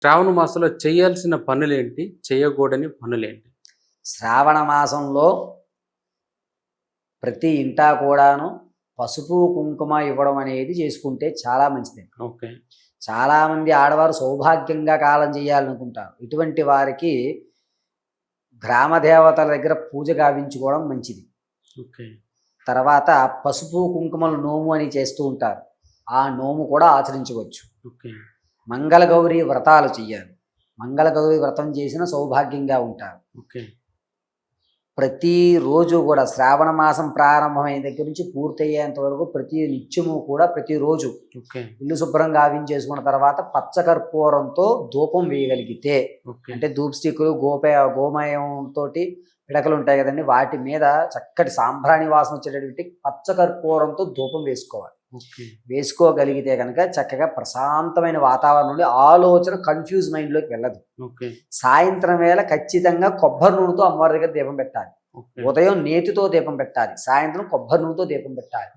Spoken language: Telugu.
శ్రావణ మాసంలో చేయాల్సిన పనులేంటి? చేయకూడని పనులేంటి? శ్రావణ మాసంలో ప్రతి ఇంటా కూడాను పసుపు కుంకుమ ఇవ్వడం అనేది చేసుకుంటే చాలా మంచిది. ఓకే. చాలామంది ఆడవారు సౌభాగ్యంగా కాలం చేయాలనుకుంటారు. ఇటువంటి వారికి గ్రామ దేవతల దగ్గర పూజ గావించుకోవడం మంచిది. ఓకే. తర్వాత పసుపు కుంకుమలు నోము అని చేస్తూ ఉంటారు. ఆ నోము కూడా ఆచరించవచ్చు. ఓకే. మంగళగౌరి వ్రతాలు చెయ్యాలి. మంగళగౌరి వ్రతం చేసిన సౌభాగ్యంగా ఉంటారు. ఓకే. ప్రతిరోజు కూడా శ్రావణ మాసం ప్రారంభమైన దగ్గర నుంచి పూర్తయ్యేంత వరకు ప్రతి నిత్యము కూడా ప్రతిరోజు ఓకే. ఇల్లు శుభ్రంగా గావించేసుకున్న తర్వాత పచ్చకర్పూరంతో ధూపం వేయగలిగితే, ఓకే. అంటే ధూప్ స్టిక్కులు గోమయంతో పిడకలు ఉంటాయి కదండి, వాటి మీద చక్కటి సాంబ్రాణి వాసన వచ్చేటటువంటి పచ్చకర్పూరంతో ధూపం వేసుకోవాలి. ఓకే. వేసుకోగలిగితే కనుక చక్కగా ప్రశాంతమైన వాతావరణం నుండి ఆలోచన కన్ఫ్యూజ్ మైండ్లోకి వెళ్ళదు. ఓకే. సాయంత్రం వేళ ఖచ్చితంగా కొబ్బరి నూనెతో అమ్మవారి దగ్గర దీపం పెట్టాలి. ఓకే. ఉదయం నేతితో దీపం పెట్టాలి, సాయంత్రం కొబ్బరి నూనెతో దీపం పెట్టాలి.